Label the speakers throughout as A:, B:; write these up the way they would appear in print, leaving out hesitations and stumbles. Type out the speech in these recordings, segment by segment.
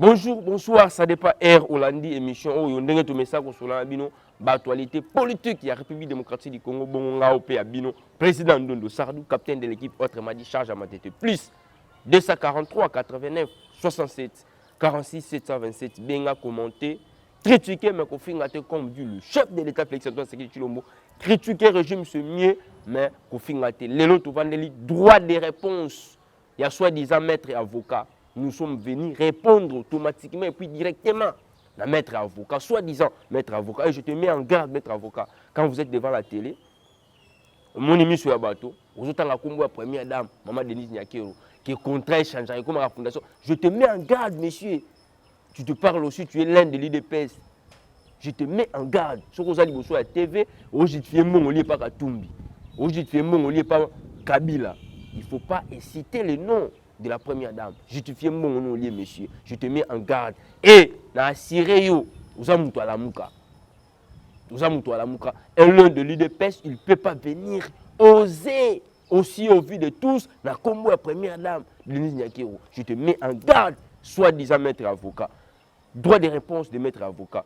A: Bonjour, bonsoir, ça dépend Air Hollandi émission où on a tout message sur l'abino actualité politique de la République démocratique du Congo, bonga op abino président Ndondo Sardou, capitaine de l'équipe autrement dit charge à ma tête plus 243 89 67 46 727 benga commenté critiquer mais qu'on fait comme dit le chef de l'État Félix Antoine Tshisekedi Tshilombo, critiquer le régime c'est mieux mais qu'on fait les lots droit de réponse. Il y a soi-disant maître et avocat. Nous sommes venus répondre automatiquement et puis directement. La maître avocat, soi-disant maître avocat. Et je te mets en garde, maître avocat, quand vous êtes devant la télé, mon ami sur le bateau, vous êtes la combo première dame, Maman Denise Nyakero, qui est contrat échangeant comme la fondation. Je te mets en garde, monsieur. Tu te parles aussi, tu es l'un de l'IDPS. Je te mets en garde. Ce que vous allez sur la TV, aujourd'hui tu fais mon lieu par Katumbi. Aujourd'hui tu fais mon lieu par Kabila. Il ne faut pas citer le nom de la première dame. Justifiez mon nom, monsieur. Je te mets en garde. Et, na Sireyo, vous avez à la mouka. Vous avez à la mouka. Et l'un de l'UDPS, il ne peut pas venir oser, aussi au vu de tous, na combo la première dame, Denise Nyakero. Je te mets en garde, soi-disant maître avocat. Droit de réponse de maître avocat.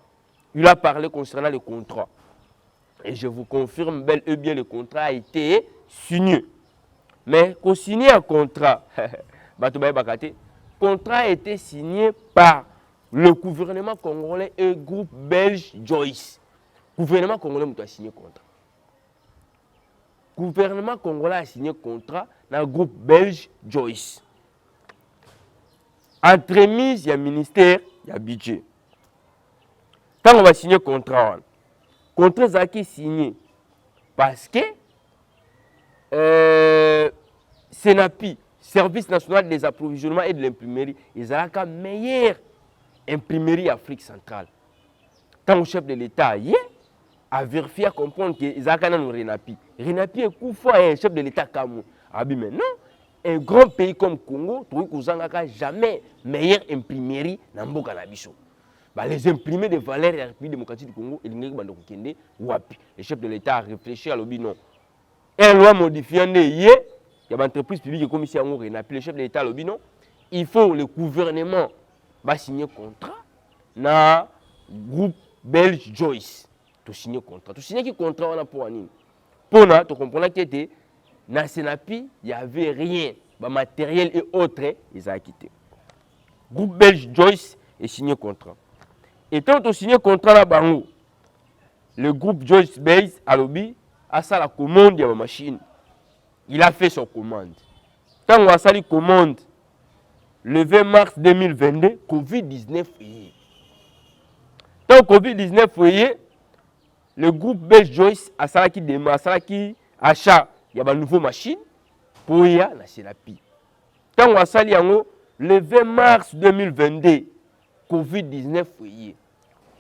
A: Il a parlé concernant le contrat. Et je vous confirme, bel et bien, le contrat a été signé. Mais qu'on signe un contrat, le contrat a été signé par le gouvernement congolais et le groupe belge Joyce. Le gouvernement congolais a signé un contrat. Le gouvernement congolais a signé un contrat dans le groupe belge Joyce. Entremise, il y a ministère, il y a budget. Quand on va signer un contrat, le contrat est signé parce que Senapi, Service national des approvisionnements et de l'imprimerie, ils ont la meilleure imprimerie Afrique centrale. Quand le chef de l'État a vérifié, à comprendre qu'ils ont un Renapi. Renapi est coup fort un chef de l'État comme mais non, un grand pays comme Congo, vous n'avez jamais meilleure imprimerie dans le Boka-Nabiso. Les imprimés de valeur de la République démocratique du Congo, le chef de l'État a réfléchi à l'objet non. Et loi modifiée, il y a une entreprise publique comme ici à Renapi, le chef de l'État l'objet non. Il faut le gouvernement signer un contrat dans le groupe belge Joyce. Tu signes un contrat. Tu signes un contrat pour Anine. Pour tu comprends que dans le Senapi, il n'y avait rien. Matériel et autres, ils ont quitté. Le groupe belge Joyce a signé un contrat. Et quand tu signes un contrat là-bas, le groupe Joyce Base à lobby a fait la commande de la machine. Il a fait son commande. Quand on a fait la commande, le 20 mars 2022, Covid-19 est. Quand Covid-19 est, le groupe Belge Joyce a fait achat il y a une nouvelle machine pour y aller dans la pi. Quand on a fait le 20 mars 2022, Covid-19 est.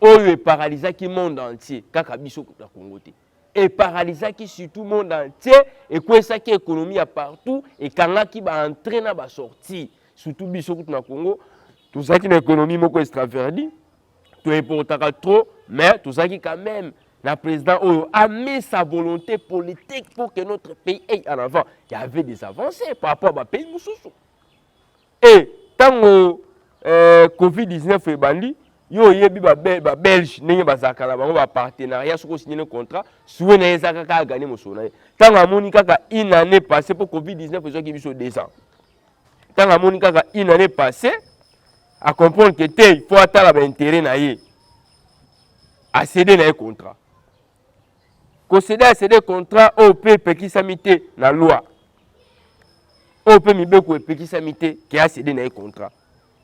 A: Oyo est paralysé qui monde entier, kaka biso na Congo te. Et paralysé qui sur tout le monde entier et quoi ça qui économie à partout et kanga qui va entrer na ba sortir surtout biso na Congo, tout ça qui l'économie moko extraverdi, tout importera trop mais tout ça qui quand même la président Oyo a mis sa volonté politique pour que notre pays aille en avant. Il y avait des avancées par rapport à pays mususu. Et tant Covid-19 est bandi yo yebi ba belge ndenge bazaka na bango ba partenariat soko signer un contrat soué na ezaka ka gagner mosona tant amoni kaka une année passée pour Covid-19 ezo ki biso 2 ans tant amoni kaka une année passée à comprendre que il faut attendre ba intérêt na ye a céder na contrat ko céder contrat au PP qui samité na loi au PP mibeko pe qui samité qui a céder na contrat.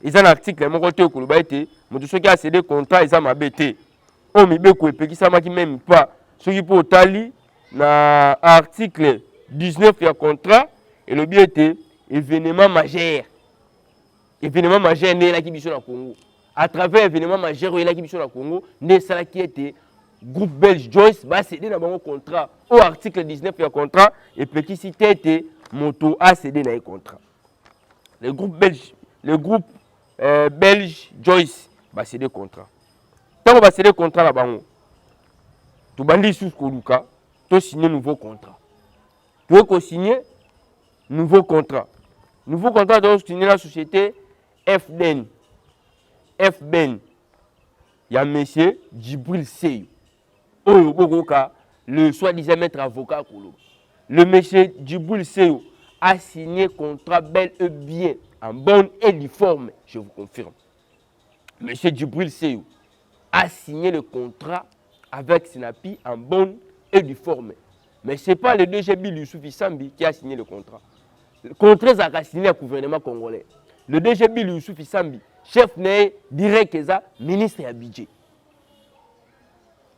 A: Ils ont un article, mon côté, ceux qui ont cédé contrat, ils ont ma BT. On m'a dit que ça m'a même pas. Ceux qui pour tali, dans l'article 19, il y a contrat, et le bien était événement majeur. Événement majeur, né là qui est au Congo. À travers événement majeur, là qui est au Congo, né ça qui était groupe belge Joyce, va céder dans mon contrat. Au article 19, il y a contrat, et puis qui c'était moto a cédé dans le contrat. Le groupe belge Joyce va céder contrat. Tant qu'on va céder contrat là-bas, tu vas aller sur Koluka, tu signer un nouveau contrat. Tu veux signer nouveau contrat. Nouveau contrat, donc signer la société FDN. FBN. Il y a monsieur Djibril Seyo. Le soi-disant maître avocat. Le monsieur Djibril Seyo a signé contrat bel et bien, en bonne et due forme, je vous confirme. Monsieur Djibril Seyo a signé le contrat avec Sinapi en bonne et due forme. Mais ce n'est pas le DG Bill Youssouf Sambi qui a signé le contrat. Le contrat a signé au gouvernement congolais. Le DG Bill Youssouf Sambi, chef direct ministre à budget.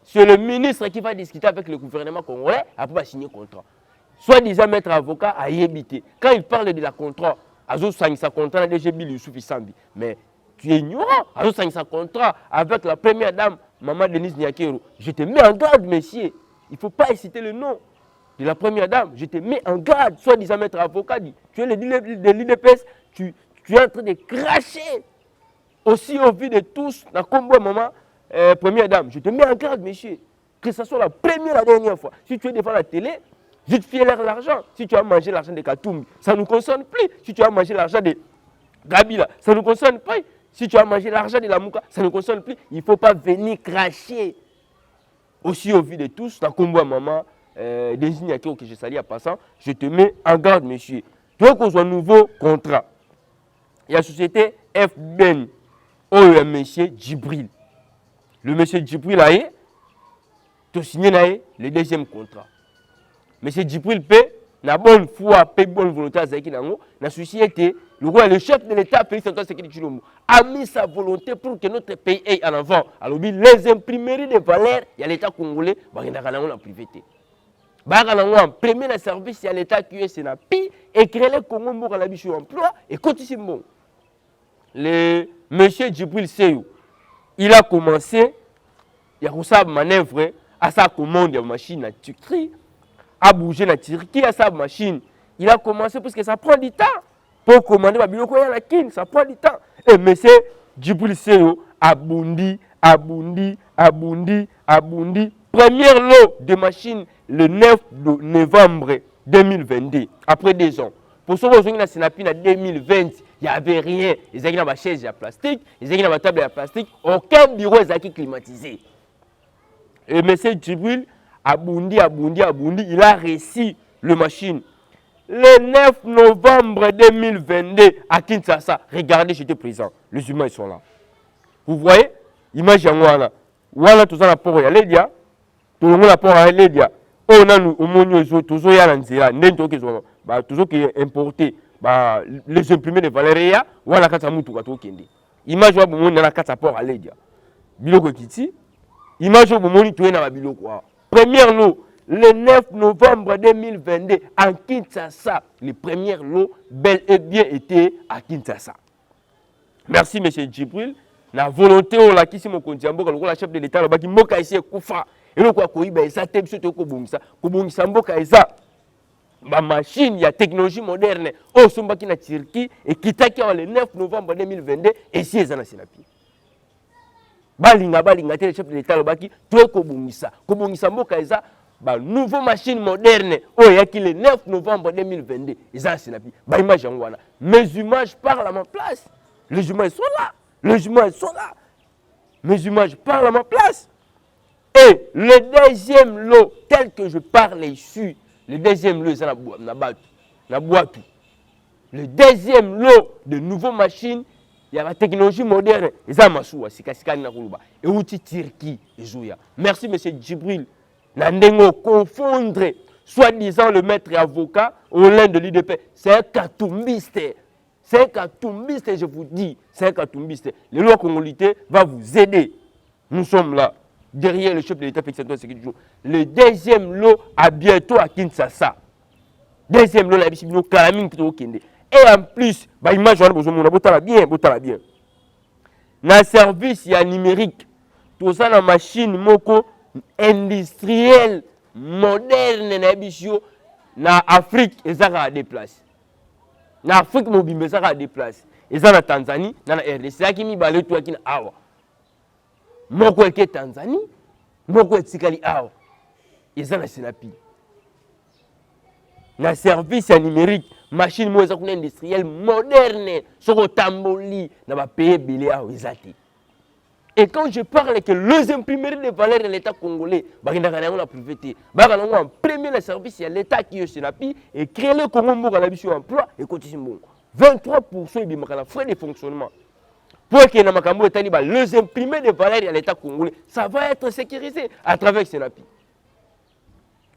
A: C'est le ministre qui va discuter avec le gouvernement congolais après signer le contrat. Soit disant maître avocat à Yébité. Quand il parle de la contrat, Azo signe sa contrat DG Bill Youssouf Sambi. Mais tu es ignorant. Azo signe sa contrat avec la première dame, Maman Denise Nyakero. Je te mets en garde, messieurs. Il ne faut pas hésiter le nom de la première dame. Je te mets en garde. Soit disant maître avocat dit. Tu es le de l'IDPS. Tu es en train de cracher. Aussi au vu de tous, dans combo maman, première dame. Je te mets en garde, messieurs. Que ce soit la première et la dernière fois. Si tu es devant la télé, je te fie l'argent. Si tu as mangé l'argent de Katoumbi, ça ne nous concerne plus. Si tu as mangé l'argent de Gabila, ça ne nous concerne pas. Si tu as mangé l'argent de la Mouka, ça ne nous concerne plus. Il ne faut pas venir cracher. Aussi au vu de tous, dans combo maman, désigne que je salue en passant, je te mets en garde, monsieur. Tu veux qu'on soit un nouveau contrat. Il y a la société FBN. Oh, le monsieur Djibril. Le monsieur Djibril a signé le deuxième contrat. Monsieur Djibril paie, la bonne foi, paie bonne volonté à Zaki Nango, la société, le chef de l'État, Félix Antoine Tshisekedi Tshilombo, a mis sa volonté pour que notre pays aille en avant. Alors, les imprimeries de valeur, il y a l'État congolais, il y a la privité. Il y a premier service, il y a l'État qui est Sénapi, et créer le Congo pour la biche emploi, et continue bon. Le monsieur Djibril Seyo, il a commencé, il y a sa manœuvre, à sa commande de machine à Turquie, à bouger la Turquie, à sa machine. Il a commencé parce que ça prend du temps. Pour commander ma biloko ya la Kin, ça prend du temps. Et monsieur Djibril Seyo abundi. Premier lot de machines le 9 novembre 2022, après 2 ans. Pour ceux qui ont eu Sinapi en 2020, il n'y avait rien. Ils avaient une chaise en plastique, ils avaient une table en plastique, aucun bureau n'est climatisé. Et M. Djibril Abundi, il a réussi le machine. Le 9 novembre 2022 à Kinshasa, regardez, j'étais présent. Les humains ils sont là. Vous voyez, image en moi là. Voilà tout ça la port ya Ledia. Tout le monde la port ya Ledia. On a nous au monio toujours ya lanzira, n'ento que zo ba toujours qui est importé ba les imprimés de Valeria, voilà kata mutu ka to kende. Image wa bomo na kata port ya Ledia. Biloko kiti. Image wa bomo ni to na ba biloko. Première lot le 9 novembre 2022 en Kinshasa, les premiers lots bel et bien étaient à Kinshasa. Merci M. Djibril. La volonté de la Kisi Mokondiambo, le chef de l'État, le baki Moka ici Koufa. Et le quoi koiba esa tem soto ko bongisa. Ko bongisa mboka esa. Ba machine ya technologie moderne. O sombaki na Turquie et kitaki le 9 novembre 2022 et si ezana Sinapi. Balinga te le chef de l'État le baki to ko bongisa. Ko bongisa mboka esa ba nouveau machine moderne. O yaki le 9 novembre 2022 ezana Sinapi. Ba image ngwana. Mes images parlent à ma place. Les images sont là. Les images sont là. Mes images parlent à ma place. Et le deuxième lot, tel que je parle ici, le deuxième lot, c'est la boîte. Le deuxième lot de nouvelles machines, il y a la technologie moderne. Et ça, et outil Turquie. Merci, M. Djibril. Nandengo confondre, soi-disant le maître avocat, au l'un de l'IDP. C'est un katoumbiste. C'est un katoumbiste, je vous dis. C'est un katoumbiste. Le loi congolité va vous aider. Nous sommes là. Derrière le chef de l'État, le deuxième lot à bientôt à Kinshasa. Deuxième lot, la Bissibino, Kalamine, et en plus, bah, image, on a bien. Dans le service, il y a numérique. Tout ça, la machine, moko, industrielle, moderne, na Afrique, ils ont à déplacer. Na Afrique, mobile, ils ont à déplacer. Ils ont en Tanzanie, dans la RDC, c'est qui mi balé tout à qui awa. Moko eke Tanzanie, moko etikali awa. Eza na Sinapi. Na service ya numérique, machine mo eza kuna industrielle moderne, soko tamboli na ba payer belé awa ezati. Et quand je parle que les imprimeries de valeur de l'État congolais, la privé, en premier le service, il y a l'État qui est Senapi et créer le Congo pour l'habitude emploi et continuer. 23% de frais de fonctionnement. Pour que les imprimés de valeur de l'État congolais, ça va être sécurisé à travers Senapi.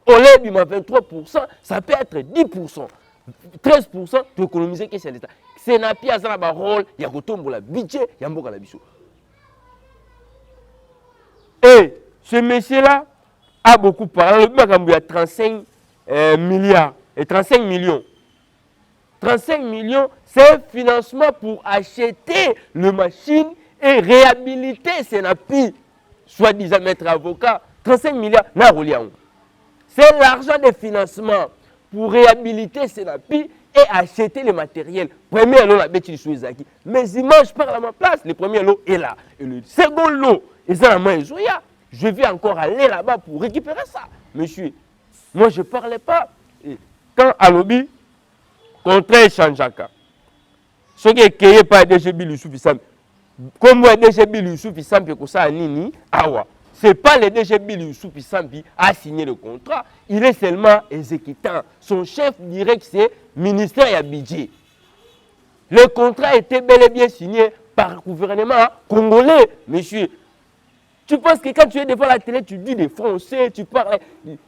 A: Au lieu de 23%, ça peut être 10%. 13% pour économiser que c'est l'État. Senapi a un rôle, il y a un budget, il y a un budget. Et ce monsieur-là a beaucoup parlé. Il y a 35 milliards et 35 millions. 35 millions, c'est un financement pour acheter les machines et réhabiliter Senapi, soi-disant maître avocat. 35 milliards, c'est l'argent de financement pour réhabiliter Senapi et acheter les matériels. Premier lot, la bête sur Isaki. Mes images parlent à ma place. Le premier lot est là. Et le second lot, je vais encore aller là-bas pour récupérer ça. Monsieur, moi je ne parlais pas. Et quand à lobby, contre Chanjaka, ce qui est créé par DGB Lussoufissam, comme moi DGB Lussoufissam, ce n'est pas le DGB Lussoufissam qui a signé le contrat, il est seulement exécutant. Son chef direct, c'est le ministère du budget. Le contrat était bel et bien signé par le gouvernement congolais, monsieur. Tu penses que quand tu es devant la télé, tu dis des Français, tu parles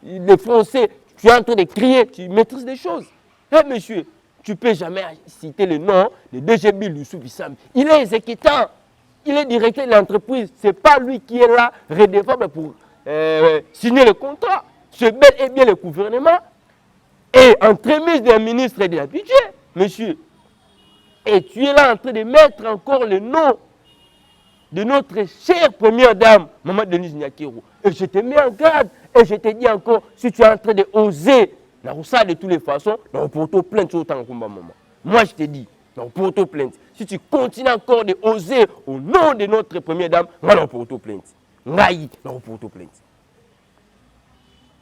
A: des Français, tu es en train de crier, tu maîtrises des choses. Eh monsieur, tu ne peux jamais citer le nom de DGB Lussoufissam. Il est exécutant, il est directeur de l'entreprise. Ce n'est pas lui qui est là, redevable pour signer le contrat. C'est bel et bien le gouvernement. Et entremise d'un ministre de la budget, monsieur. Et tu es là en train de mettre encore le nom de notre chère première dame, Maman Denise Nyakero. Et je te mets en garde. Et je te dis encore, si tu es en train de oser, de toutes les façons, on porte plainte sur ton combat, maman. Moi, je te dis, on porte plainte. Si tu continues encore de oser au nom de notre première dame, on porte plainte. On porte plainte.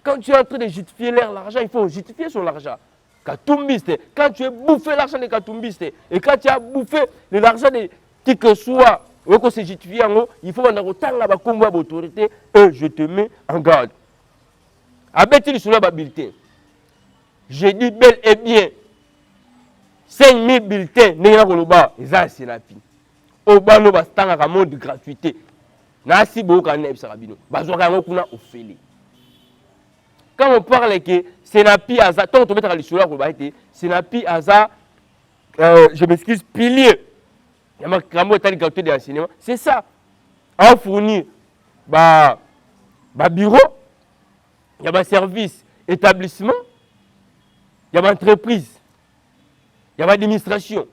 A: Quand tu es en train de justifier l'argent, il faut justifier son argent. Katumbiste, quand tu as bouffé l'argent de Katumbiste, et quand tu as bouffé l'argent de qui que soit, il faut que autorité et je te mets en garde. Abeti sur la bulletin. Je dis bel et bien 5000 bulletins, ils ont Senapi. Obano bastanga ka mode de gratuité. Nasi boka na ebisarabino. Bazwaka ngo kuna ofeli. Quand on parle que Senapi aza, tant on mettra sur la robaité, Senapi aza, je m'excuse, pilier. Il y a un gratuité d'enseignement. C'est ça. On fournit bureau, il y a un service, établissement, il y a une entreprise, il y a une administration.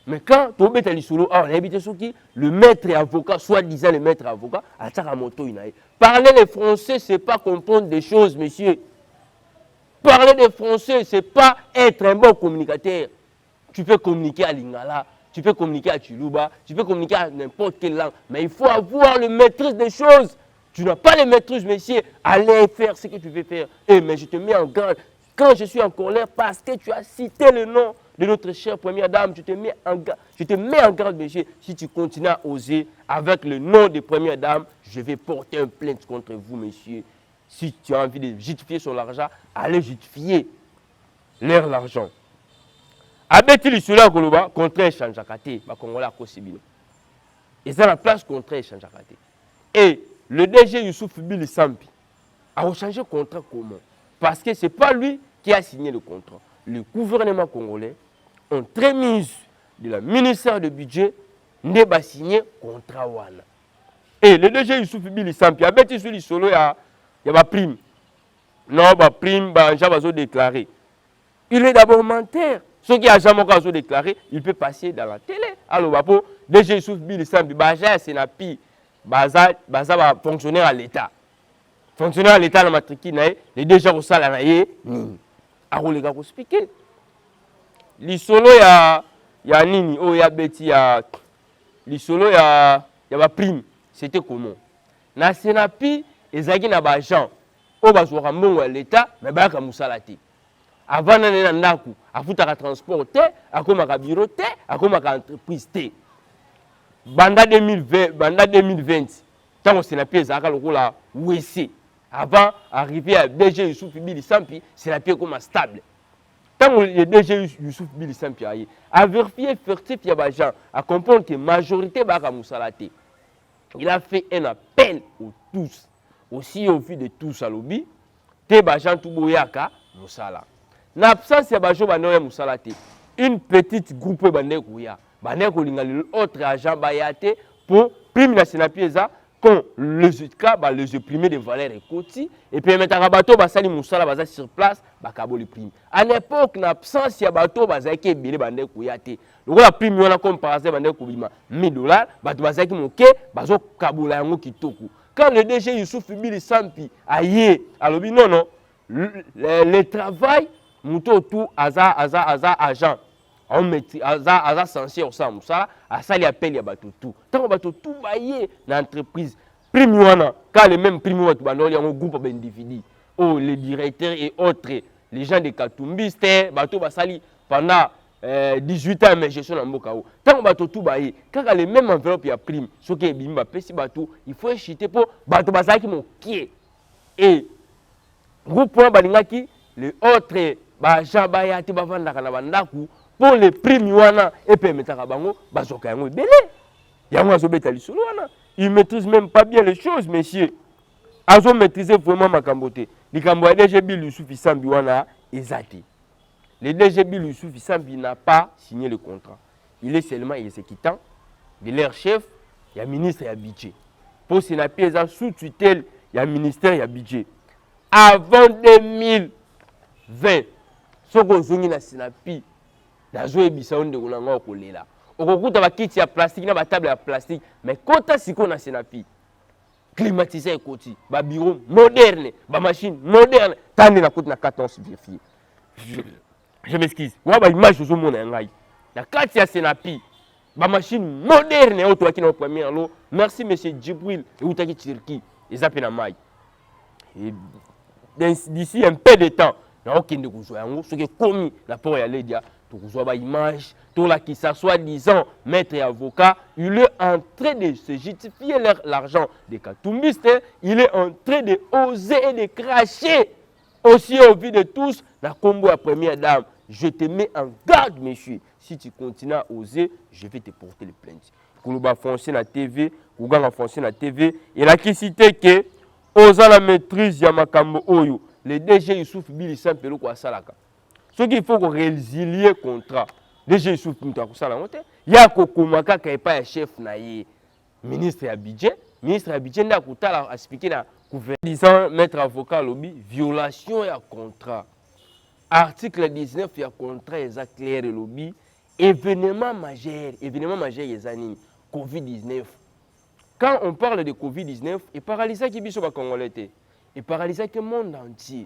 A: Mais quand tu es solo, on habite sur qui le maître avocat, soi-disant le maître avocat, parler le français, ce n'est pas comprendre des choses, monsieur. Parler le français, ce n'est pas être un bon communicateur. Tu peux communiquer à Lingala, tu peux communiquer à Chiluba, tu peux communiquer à n'importe quelle langue. Mais il faut avoir le maîtrise des choses. Tu n'as pas le maîtrise, monsieur. Allez faire ce que tu veux faire. Mais je te mets en garde. Quand je suis en colère, parce que tu as cité le nom de notre chère première dame, je te mets en garde, monsieur. Si tu continues à oser avec le nom de première dame, je vais porter une plainte contre vous, monsieur. Si tu as envie de justifier son argent, allez justifier l'argent. Abeti lisula koloba contre Chanjakate, ba Congolais à Kosibino. Et c'est la place contre Chanjakate. Et le DG Youssouf Bili Sampi a changé le contrat comment? Parce que ce n'est pas lui qui a signé le contrat. Le gouvernement congolais, en trémise de la ministère du budget, n'a pas signé le contrat. Et le DG Youssouf Bili Sampi a bêti sur le solo, il y a une prime. Non, la prime, j'ai déclaré. Il est d'abord menteur. Ceux qui n'ont jamais déclaré, il peut passer dans la télé. Alors, DG Youssouf Bili Sampi, c'est un pi, va fonctionner à l'État. Fonctionnaire à l'État, la matrique, les deux gens au salaire, alors les gars, vous expliquez. Les solos, il y a Nini, il y a Betty, il y a les solos, il y a ma prime. C'était comment? Na Senapi, ils ont des agents. Au bas de l'État, mais il y a des salati. Avant d'aller à transporter, à bureau, à entreprise. banda 2020 tant Senapi ezaka lokola WC avant arriver à DG Youssouf Bili Sampi Senapi comme stable tant le DG Youssouf Bili Sampi a vérifié furtif ya ba gens à comprendre que majorité baka musalate. Il a fait un appel aux tous aussi au vu de tous à lobby te ba gens tout boyaka musala na absence ya ba jo banoya musalate une petite groupe bande kuya bande ko linga l'autre agent bayate pour prime na Senapi eza quand les cas les opprimés de valeur et côté et puis maintenant bateau basali musala baza sur place bakabo le prime à l'époque na absence ya bateau bazaki ebele bande kuyate lokola prime wana comme par exemple bande kubima $1000 bato bazaki moke bazo kabola yango kitoko quand le DG Youssouf Bili Sampi aye alobi non non le travail muto tout aza agent on met aza censé au sam ça à ça il appelle ya bato tout tant bato tout baye na entreprise prime wana quand le même prime bato bandoli en groupe d'individus oh les directeurs et autres les gens de Katumbiste bato basali pendant 18 ans mais gestion na mboka o tant bato tout baye quand le même enveloppe ya prime ce qui est bimba pesi bato il faut chiter pour bato basaki mokie et groupe wana balingaki les autres ba jabaya te bavandaka na bandaku pour les primes wana et permettre bango bazoka yango belé yango azobeta lisolo wana il maîtrise même pas bien les choses messieurs azo maîtriser vraiment makambote likambo ya DG Bili Youssouf Sambi wana ezati le DG Bili Youssouf Sambi n'a pas signé le contrat il est seulement exécutant de leur chef ya ministre ya budget pour Senapi eza sous tutelle ya ministère ya budget avant 2020 soko zongi na Senapi nazo ebisa onde kolanga kolela okokuta bakiti ya plastique na batable ya plastique mais kota siko na Senapi climatisé ekoti ba bureau moderne ba machine moderne tande na koti na 14 vérifié je m'excuse wa ba image zo mona ngai na kati ya Senapi ba machine moderne auto akina au premier lot merci monsieur Djibril et utaki Turquie ezape na mai et d'ici un peu de temps na okende kuzwa yango soki komi na port ya Ledia to kuzwa ba image to la qui s'assoit disant maître et avocat il est en train de se justifier l'argent des Katumbistes il est en train de oser et de cracher aussi au vu de tous la combo à première dame je te mets en garde monsieur si tu continues à oser je vais te porter les plaintes kuluba foncer na TV kuganga foncer na TV et la qui cité que osa la maîtrise ya makambo oyo le DG Youssouf Bili Sampi lo kwa salaka ce qu'il faut qu'on résilier contrat DG Youssouf muta ko sala ngote ya ko komaka ka epa ya chef na ye ministre ya budget nda kutala expliquer na gouvernement maître avocat lobby violation ya contrat article 19 ya contrat exact clair lobby événement majeur ya nini Covid-19. Quand on parle de Covid-19, et paralysa qui biso ba congolais, et paralysa que le monde entier.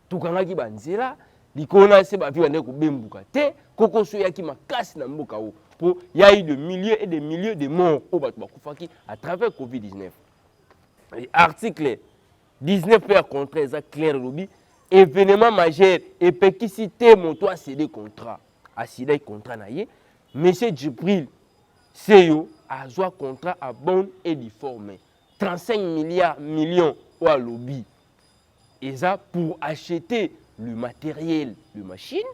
A: Tout kanga ki banzela, likona se ba vi bande ko bembuka te, koko so ya ki makasi na mboka o. Pour il y a eu de milliers et des milliers de morts au batu bakufaki à travers Covid-19. Article 19 per contrat exact clair lobby, événement majeur et pe ki cité mon toi c'est des contrats. A cité contrat na ye, monsieur Djibril Seyo a un contrat à bon et difformé. 35 millions au lobby. Et ça pour acheter le matériel de machine,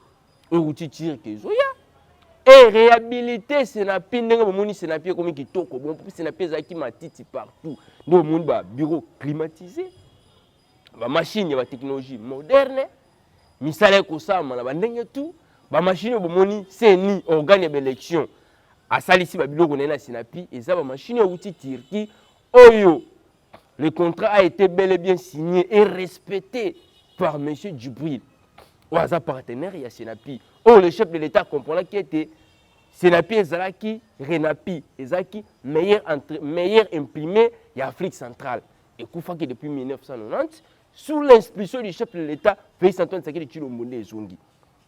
A: ou tu tires que Zoya. Et réhabiliter Senapi, Senapi comme qui toko, bon, Senapi qui matiti partout. Nous, on a un bureau climatisé, la machine, la technologie moderne, misale kosama, la tout, la machine, c'est ni organe d'élection. A salisi babiloko na Senapi et ça ba machine outil Turquie oyo le contrat a été bel et bien signé et respecté par monsieur Djibril oza partenaire ya Senapi oh le chef de l'état comprend qui était Senapi ezalaki Renapi ezaki meilleur imprimé ya Afrique centrale et kufaki depuis 1990 sous l'inspiration du chef de l'état Félix Antoine Tshisekedi Tshilombo ezongi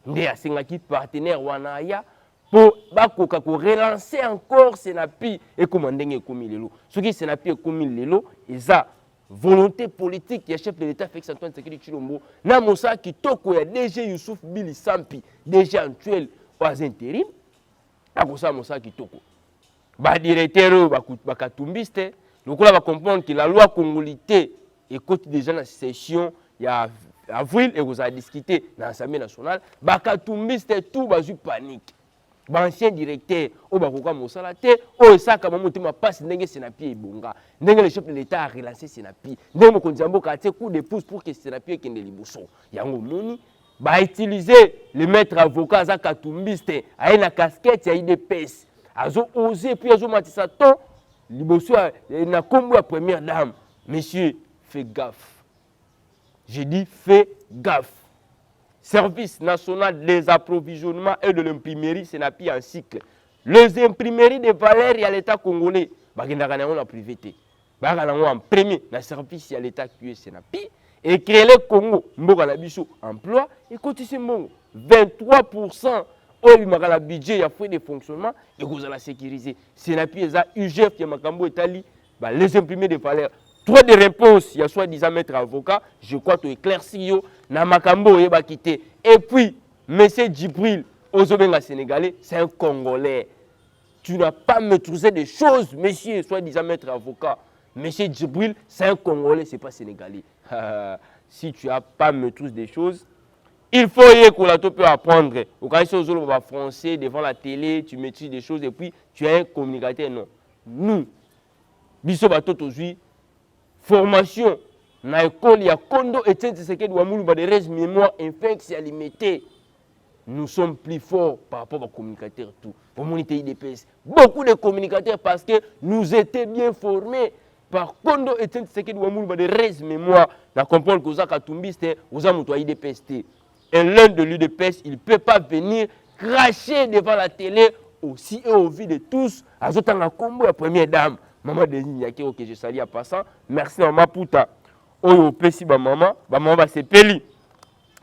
A: nde asengaki partenaire wana ya pour relancer encore Senapi et commander comme lelo. Ce qui Senapi et comme lelo, et ça volonté politique du chef de l'État Félix Antoine Tshisekedi Tshilombo. Na mosa qui toko ya DG Youssouf Bili Sampi, DG actuel aux intérim. Na mosa qui toko. ba directeur ba katumbiste lokola va comprendre que la loi congolité écoute déjà la session il y a avril et vous a discuté dans l'Assemblée nationale ba katumbiste tout ba panique ba ancien directeur o ba koka mosala te o esaka mamuti ma passe ndenge Senapi ebonga ndenge le chef de l'état a relancé Senapi ndenge mokonzi mboka atie coup de pouce pour que Senapi ekende liboso yango moni ba utiliser le maître avocat za katumbiste a na casquette ya IDPS azo osé puis azo matisa ton liboso na kombo ya première dame. Monsieur, fais gaffe. J'ai dit fais gaffe. Service national des approvisionnements et de l'imprimerie Senapi en cycle. Les imprimeries de valeur à l'État congolais, bagenda na privé. Bagana en premier na service à l'État qui est Senapi et créer le Congo mboka na biso emploi et cotiser mon 23% au magala budget ya frais de fonctionnement et vous allez sécuriser. Senapi eza UGF qui makambo etali les imprimés de valeur. Trois de réponses, il y a soi-disant maître avocat, je crois que éclairci yo na makambo yeba quitté. Et puis monsieur Djibril Ozobenga sénégalais, c'est un Congolais. Tu n'as pas maîtrisé des choses, monsieur soi-disant maître avocat. Monsieur Djibril, c'est un Congolais, c'est pas sénégalais. Si tu n'as pas maîtrisé des choses, il faut que tu peux apprendre. Au cas où tu es français devant la télé, tu maîtrises des choses et puis tu es un communicateur. Non. Nous, biso bato aujourd'hui, formation, na école, il y a Kondo et Tshisekedi Ouamoulou, des restes mémoire infectieux limité. Nous sommes plus forts par rapport aux communicateurs. Tout. Pour moniter IDPS. Beaucoup de communicateurs parce que nous étions bien formés par Kondo et Tshisekedi Ouamoulou, des restes mémoire. Na comprendre que vous avez Katumbiste, vous avez IDPS. Et l'un de l'UDPS, il ne peut pas venir cracher devant la télé aussi et au vu de tous. Azotanga Kombo, la première dame. Maman désigne que je salue à passant. Merci à ma puta. Oyo pesi ba maman ba sepeli.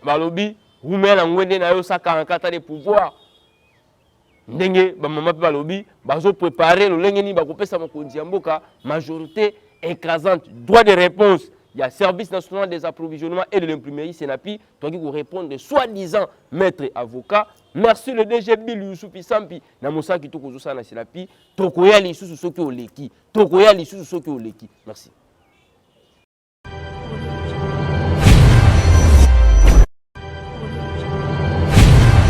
A: Balobi, roumen na ngwende na yo 144 de pouvoir. Ndenge ba maman balobi, bazo préparer le lengeni ba kopesa mokonzi ya mboka, majorité écrasante. Droit de réponse. Il y a Service national des approvisionnements et de l'imprimerie Senapi. Toi qui vous répondre de soi-disant maître avocat. Merci le DG Bill Youssoufi Sampi. Namosa qui toko zosa na Senapi. Tokoya li susu soki oleki. Tokoya li susu soki oleki. Merci.